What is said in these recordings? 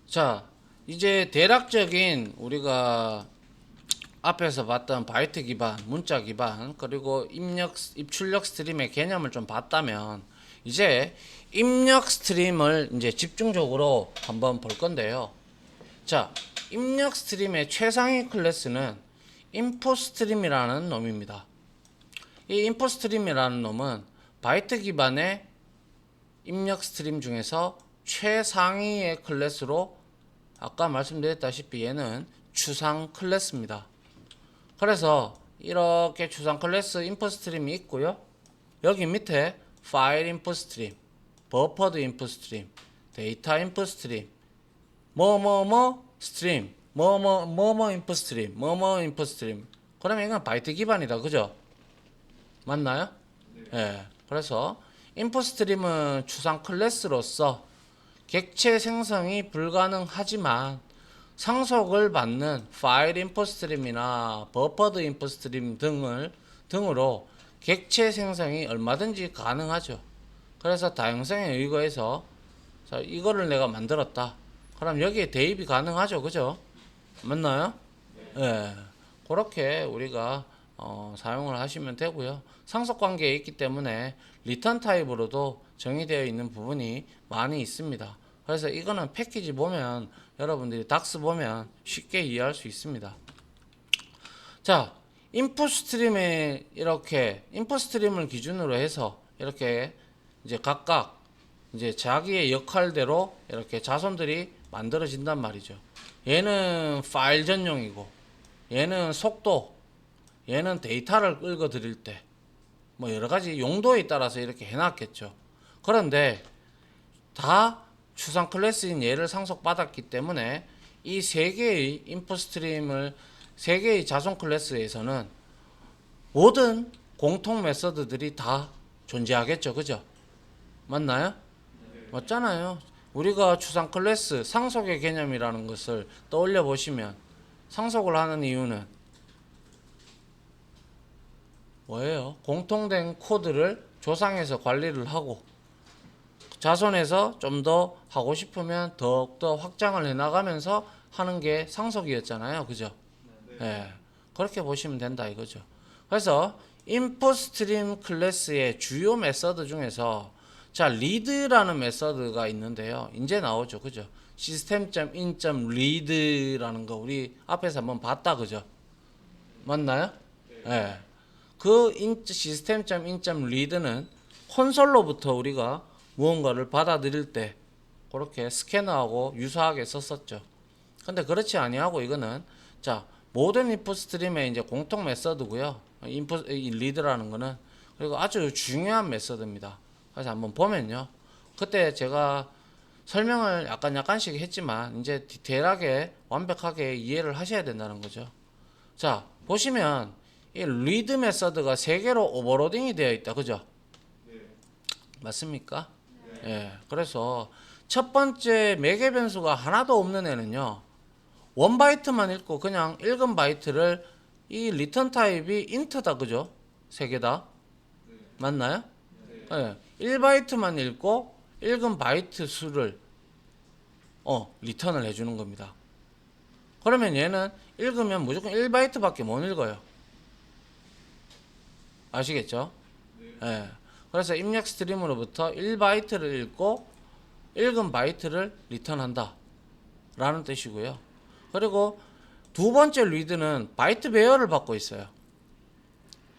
자, 이제 대략적인 우리가 앞에서 봤던 바이트 기반, 문자 기반, 그리고 입출력 스트림의 개념을 좀 봤다면, 이제 입력 스트림을 이제 집중적으로 한번 볼 건데요. 자, 입력 스트림의 최상위 클래스는 인풋 스트림이라는 놈입니다. 이 인풋 스트림이라는 놈은 바이트 기반의 입력 스트림 중에서 최상위의 클래스로, 아까 말씀드렸다시피 얘는 추상 클래스입니다. 그래서 이렇게 추상 클래스 인풋 스트림이 있고요. 여기 밑에 파일 인풋 스트림, 버퍼드 인풋 스트림, 데이터 인풋 스트림, 뭐뭐뭐 스트림, 뭐뭐 인풋 스트림, 뭐뭐 인풋 스트림. 그러면 이건 바이트 기반이다, 그죠? 맞나요? 예. 그래서 인풋 스트림은 추상 클래스로서 객체 생성이 불가능하지만 상속을 받는 파일 인풋 스트림이나 버퍼드 인풋 스트림 등으로 객체 생성이 얼마든지 가능하죠. 그래서 다양성에 의거해서 자, 이거를 내가 만들었다. 그럼 여기에 대입이 가능하죠. 그죠? 맞나요? 예. 그렇게 우리가 사용을 하시면 되고요. 상속 관계에 있기 때문에 리턴 타입으로도 정의되어 있는 부분이 많이 있습니다. 그래서 이거는 패키지 보면 여러분들이 닥스 보면 쉽게 이해할 수 있습니다. 자, 인풋 스트림에 이렇게 인풋 스트림을 기준으로 해서 이렇게 이제 각각 이제 자기의 역할대로 이렇게 자손들이 만들어진단 말이죠. 얘는 파일 전용이고, 얘는 속도, 얘는 데이터를 읽어 드릴 때, 뭐 여러 가지 용도에 따라서 이렇게 해놨겠죠. 그런데 다 추상 클래스인 얘를 상속받았기 때문에 이 세 개의 인풋 스트림을 세 개의 자손 클래스에서는 모든 공통 메서드들이 다 존재하겠죠. 그죠? 맞나요? 맞잖아요. 우리가 추상 클래스 상속의 개념이라는 것을 떠올려 보시면 상속을 하는 이유는 뭐예요? 공통된 코드를 조상에서 관리를 하고 자손에서 좀 더 하고 싶으면 더욱더 확장을 해나가면서 하는 게 상속이었잖아요. 그죠? 예. 그렇게 보시면 된다 이거죠. 그래서 인풋 스트림 클래스의 주요 메서드 중에서 자, 리드라는 메서드가 있는데요. 이제 나오죠. 그죠? system.in.read라는 거 우리 앞에서 한번 봤다. 그죠? 맞나요? 예. 그 system.in.read는 콘솔로부터 우리가 무언가를 받아들일 때 그렇게 스캐너하고 유사하게 썼었죠. 근데 그렇지 아니하고 이거는 자, 모든 인풋 스트림의 이제 공통 메서드고요. 인풋 리드라는 거는 그리고 아주 중요한 메서드입니다. 그래서 한번 보면요. 그때 제가 설명을 약간씩 했지만 이제 디테일하게 완벽하게 이해를 하셔야 된다는 거죠. 자, 보시면 이 리드 메서드가 세 개로 오버로딩이 되어 있다. 그죠? 맞습니까? 예. 그래서 첫 번째 매개 변수가 하나도 없는 애는요. 원 바이트만 읽고 그냥 읽은 바이트를 이 리턴 타입이 인트다. 그죠? 세 개 다. 맞나요? 예. 1바이트만 읽고 읽은 바이트 수를 리턴을 해주는 겁니다. 그러면 얘는 읽으면 무조건 1바이트밖에 못 읽어요. 아시겠죠? 예. 그래서 입력 스트림으로부터 1바이트를 읽고 읽은 바이트를 리턴한다 라는 뜻이고요. 그리고 두 번째 리드는 바이트 배열을 받고 있어요.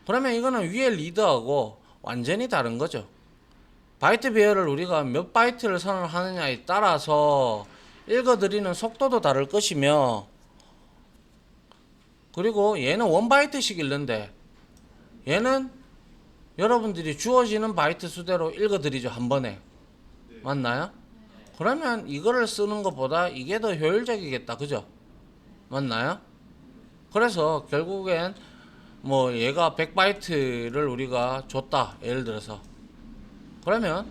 그러면 이거는 위에 리드하고 완전히 다른 거죠. 바이트 배열을 우리가 몇 바이트를 선언하느냐에 따라서 읽어드리는 속도도 다를 것이며, 그리고 얘는 원 바이트씩 읽는데 얘는 여러분들이 주어지는 바이트 수대로 읽어드리죠. 한 번에. 맞나요? 그러면 이거를 쓰는 것보다 이게 더 효율적이겠다. 그죠? 맞나요? 그래서 결국엔 뭐 얘가 100바이트를 우리가 줬다. 예를 들어서. 그러면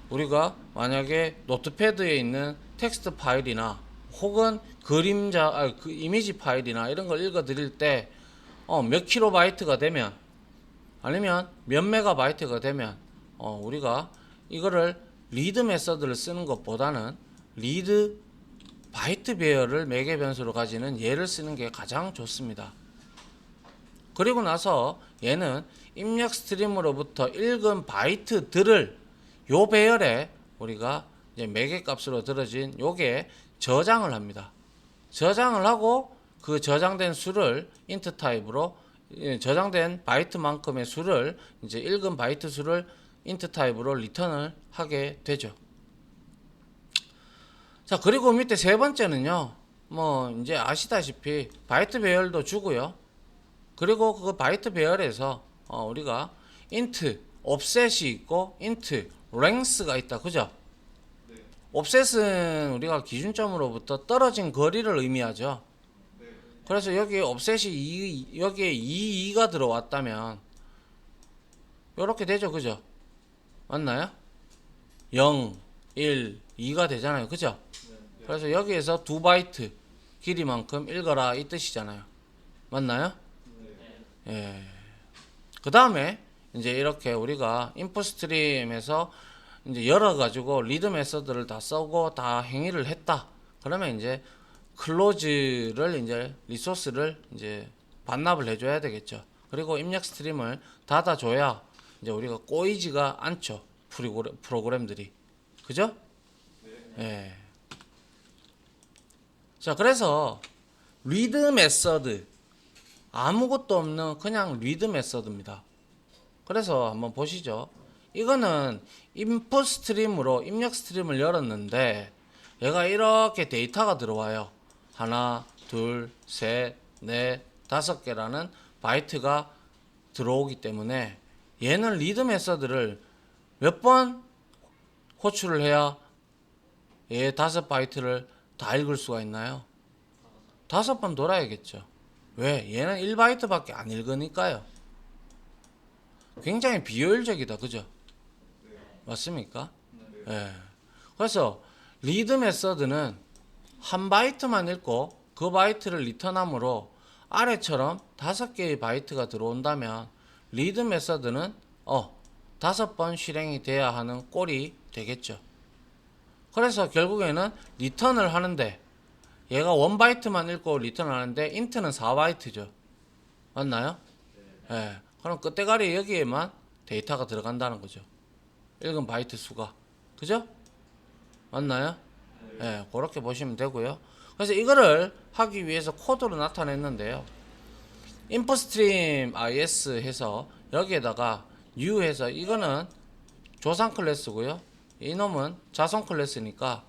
우리가 만약에 노트패드에 있는 텍스트 파일이나 혹은 그 이미지 파일이나 이런 걸 읽어 드릴 때 몇 킬로바이트가 되면 아니면 몇 메가바이트가 되면 우리가 이거를 리드 메서드를 쓰는 것보다는 리드 바이트 배열을 매개 변수로 가지는 얘를 쓰는 게 가장 좋습니다. 그리고 나서 얘는 입력 스트림으로부터 읽은 바이트들을 요 배열에 우리가 이제 매개 값으로 들어진 요게 저장을 합니다. 저장을 하고 그 저장된 수를 int 타입으로 저장된 바이트만큼의 수를 이제 읽은 바이트 수를 int 타입으로 리턴을 하게 되죠. 자, 그리고 밑에 세 번째는요. 뭐 이제 아시다시피 바이트 배열도 주고요. 그리고 그 바이트 배열에서 우리가 int offset이 있고 int length가 있다. 그죠? offset은 우리가 기준점으로부터 떨어진 거리를 의미하죠. 그래서 여기에 offset이 여기에 2가 들어왔다면 이렇게 되죠. 그죠? 맞나요? 0, 1, 2가 되잖아요. 그죠? 그래서 여기에서 2바이트 길이만큼 읽어라 이 뜻이잖아요. 맞나요? 예. 그 다음에 이제 이렇게 우리가 인풋 스트림에서 이제 열어가지고 리드 메서드를 다 써고 다 행위를 했다. 그러면 이제 클로즈를 이제 리소스를 이제 반납을 해줘야 되겠죠. 그리고 입력 스트림을 닫아줘야 이제 우리가 꼬이지가 않죠. 프로그램들이. 그죠? 예. 자, 그래서 리드 메서드 아무것도 없는 그냥 리드 메서드입니다. 그래서 한번 보시죠. 이거는 인풋 스트림으로 입력 스트림을 열었는데 얘가 이렇게 데이터가 들어와요. 하나, 둘, 셋, 넷, 5개라는 바이트가 들어오기 때문에 얘는 리드 메서드를 몇 번 호출을 해야 얘 5바이트를 다 읽을 수가 있나요? 5번 돌아야겠죠. 왜? 얘는 1바이트밖에 안 읽으니까요. 굉장히 비효율적이다. 그죠? 맞습니까? 예. 그래서 리드 메서드는 한 바이트만 읽고 그 바이트를 리턴함으로 아래처럼 5개의 바이트가 들어온다면 리드 메서드는 5번 실행이 돼야 하는 꼴이 되겠죠. 그래서 결국에는 리턴을 하는데 얘가 1바이트만 읽고 리턴을 하는데 int는 4바이트죠. 맞나요? 예. 그럼 끝대가리 여기에만 데이터가 들어간다는 거죠. 읽은 바이트 수가. 그죠? 맞나요? 예, 그렇게 보시면 되고요. 그래서 이거를 하기 위해서 코드로 나타냈는데요. inputstream is 해서 여기에다가 new 해서 이거는 조상 클래스고요. 이놈은 자손 클래스니까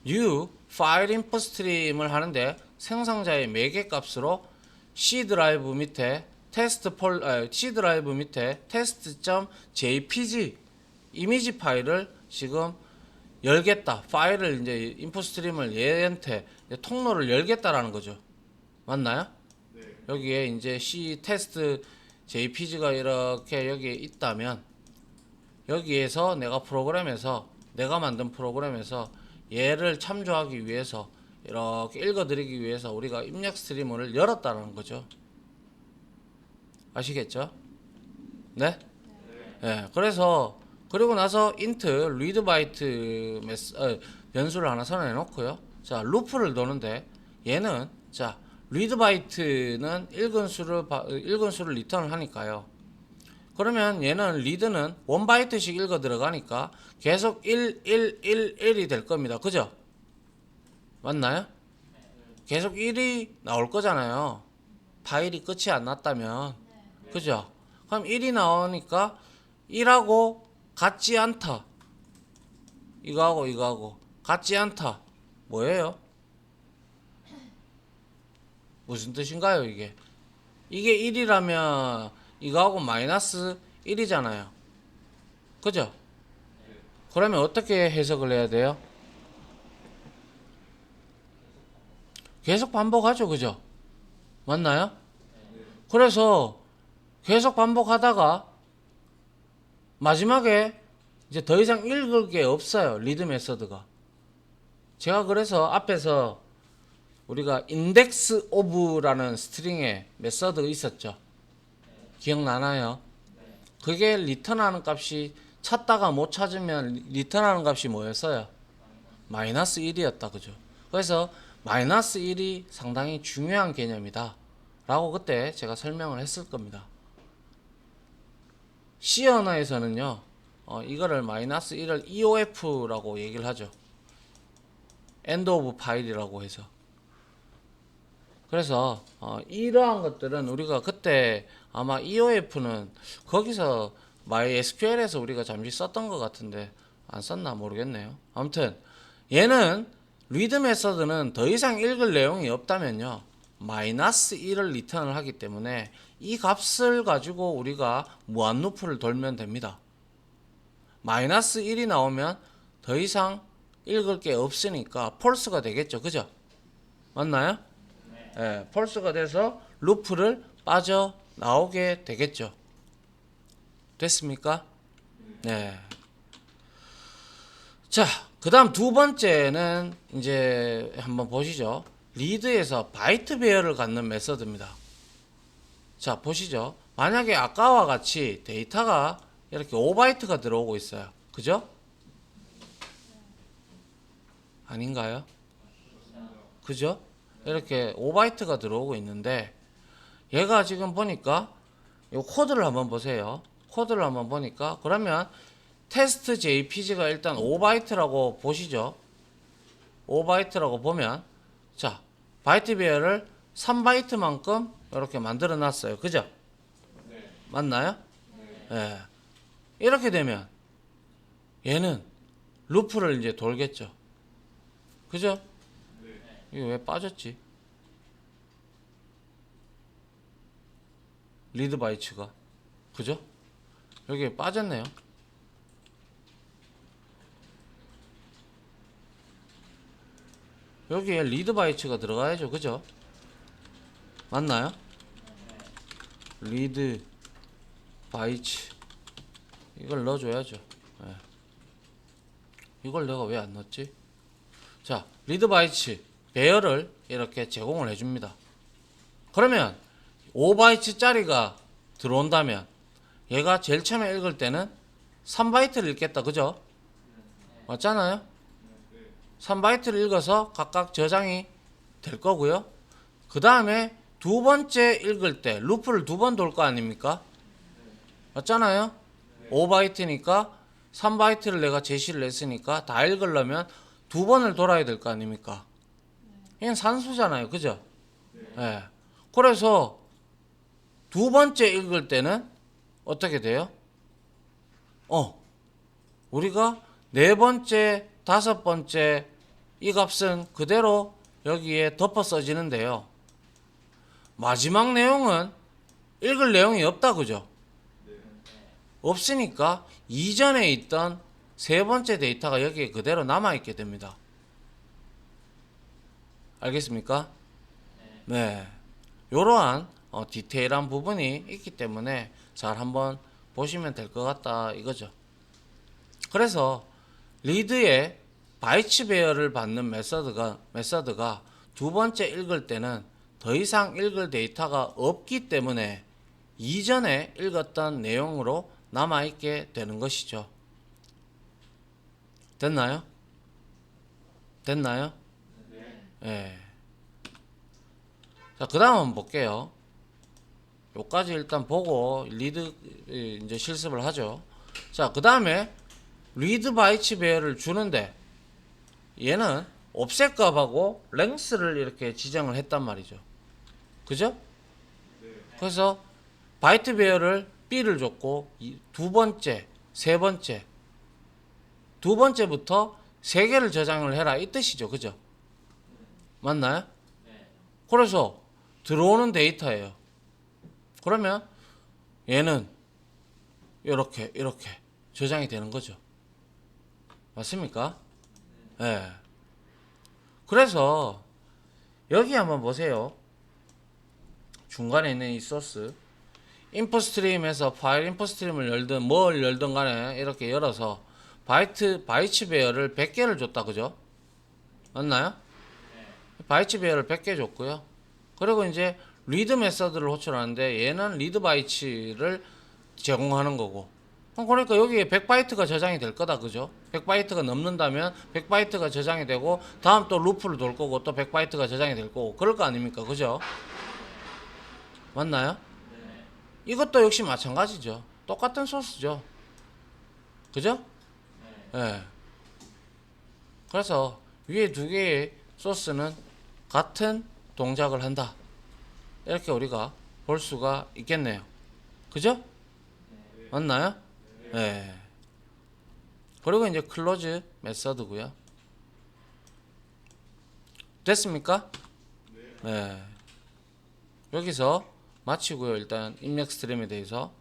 new file input stream을 하는데 생성자의 매개 값으로 C 드라이브 밑에 C 드라이브 밑에 test.jpg 이미지 파일을 지금 열겠다. 파일을 이제 인풋 스트림을 얘한테 통로를 열겠다라는 거죠. 맞나요? 네. 여기에 이제 C 테스트 JPG가 이렇게 여기에 있다면 여기에서 내가 만든 프로그램에서 얘를 참조하기 위해서 이렇게 읽어드리기 위해서 우리가 입력 스트림을 열었다는 거죠. 아시겠죠? 네? 네. 그래서 그리고 나서 int read byte 변수를 하나 선언해 놓고요. 자, 루프를 도는데 얘는 자, read byte는 읽은 수를 리턴을 하니까요. 그러면 얘는 read는 1바이트씩 읽어 들어가니까 계속 1이 될 겁니다. 그죠? 맞나요? 계속 1이 나올 거잖아요. 파일이 끝이 안 났다면. 그죠? 그럼 1이 나오니까 1하고 같지 않다. 이거하고 같지 않다. 뭐예요? 무슨 뜻인가요, 이게? 이게 1이라면 이거하고 마이너스 1이잖아요. 그죠? 그러면 어떻게 해석을 해야 돼요? 계속 반복하죠. 그죠? 맞나요? 그래서 계속 반복하다가 마지막에 이제 더 이상 읽을 게 없어요. 리드 메서드가. 제가 그래서 앞에서 우리가 index of라는 스트링의 메서드가 있었죠. 기억나나요? 그게 리턴하는 값이 찾다가 못 찾으면 리턴하는 값이 뭐였어요? 마이너스 1이었다. 그죠? 그래서 마이너스 1이 상당히 중요한 개념이다 라고 그때 제가 설명을 했을 겁니다. C 언어에서는요 이거를 마이너스 1을 EOF라고 얘기를 하죠. end of file이라고 해서. 그래서 이러한 것들은 우리가 그때 아마 EOF는 거기서 MySQL에서 우리가 잠시 썼던 것 같은데 안 썼나 모르겠네요. 아무튼 얘는 리드 메서드는 더 이상 읽을 내용이 없다면요 마이너스 1을 리턴을 하기 때문에 이 값을 가지고 우리가 무한 루프를 돌면 됩니다. 마이너스 1이 나오면 더 이상 읽을 게 없으니까 폴스가 되겠죠. 그죠? 맞나요? 네, 폴스가 돼서 루프를 빠져 나오게 되겠죠. 됐습니까? 네. 자, 그 다음 두 번째는 이제 한번 보시죠. 리드에서 바이트 배열을 갖는 메서드입니다. 자, 보시죠. 만약에 아까와 같이 데이터가 이렇게 5바이트가 들어오고 있어요. 그죠? 아닌가요? 그죠? 이렇게 5바이트가 들어오고 있는데 얘가 지금 보니까 이 코드를 한번 보세요. 코드를 한번 보니까 그러면 테스트 JPG가 일단 5바이트라고 보시죠. 5바이트라고 보면 자 바이트 배열을 3바이트만큼 이렇게 만들어 놨어요. 그죠? 네. 맞나요? 네. 네. 이렇게 되면 얘는 루프를 이제 돌겠죠. 그죠? 네. 이거 왜 빠졌지? 리드 바이츠가 그죠? 여기 빠졌네요. 여기에 리드 바이츠가 들어가야죠. 그죠? 맞나요? 리드 바이츠 이걸 넣어줘야죠. 네. 이걸 내가 왜 안 넣었지? 자, 리드 바이츠 배열을 이렇게 제공을 해줍니다. 그러면 5바이트 짜리가 들어온다면 얘가 제일 처음에 읽을 때는 3바이트를 읽겠다. 그죠? 맞잖아요? 3바이트를 읽어서 각각 저장이 될 거고요. 그 다음에 두 번째 읽을 때 루프를 두 번 돌 거 아닙니까? 맞잖아요? 5바이트니까 3바이트를 내가 제시를 했으니까 다 읽으려면 두 번을 돌아야 될 거 아닙니까? 이건 산수잖아요. 그죠? 네. 그래서 두 번째 읽을 때는 어떻게 돼요? 우리가 네 번째, 다섯 번째 이 값은 그대로 여기에 덮어 써지는데요. 마지막 내용은 읽을 내용이 없다. 그죠? 없으니까 이전에 있던 세 번째 데이터가 여기에 그대로 남아있게 됩니다. 알겠습니까? 네. 요러한 디테일한 부분이 있기 때문에 잘 한번 보시면 될 것 같다 이거죠. 그래서 리드에 바이트 배열을 받는 메서드가 두 번째 읽을 때는 더 이상 읽을 데이터가 없기 때문에 이전에 읽었던 내용으로 남아있게 되는 것이죠. 됐나요? 됐나요? 네. 자, 그 다음 한번 볼게요. 요까지 일단 보고 리드 이제 실습을 하죠. 자, 그 다음에 리드 바이트 배열을 주는데 얘는 옵셋 값하고 랭스를 이렇게 지정을 했단 말이죠. 그죠? 그래서 바이트 배열을 B를 줬고 두 번째, 세 번째, 두 번째부터 세 개를 저장을 해라 이 뜻이죠. 그죠? 맞나요? 그래서 들어오는 데이터예요. 그러면 얘는 이렇게 저장이 되는 거죠. 맞습니까? 네. 그래서 여기 한번 보세요. 중간에 있는 이 소스 인풋 스트림에서 파일 인풋 스트림을 열든 뭘 열든 간에 이렇게 열어서 바이트 배열을 100개를 줬다. 그죠? 맞나요? 바이트 배열을 100개 줬고요. 그리고 이제 리드 메서드를 호출하는데 얘는 리드 바이트를 제공하는 거고. 그러니까 여기에 100바이트가 저장이 될 거다. 그죠? 100바이트가 넘는다면 100바이트가 저장이 되고 다음 또 루프를 돌 거고 또 100바이트가 저장이 될 거고 그럴 거 아닙니까? 그죠? 맞나요? 이것도 역시 마찬가지죠. 똑같은 소스죠. 그죠? 예. 그래서 위에 두 개의 소스는 같은 동작을 한다. 이렇게 우리가 볼 수가 있겠네요. 그죠? 맞나요? 예. 그리고 이제 클로즈 메서드고요. 됐습니까? 네. 여기서 마치고요. 일단 입력 스트림에 대해서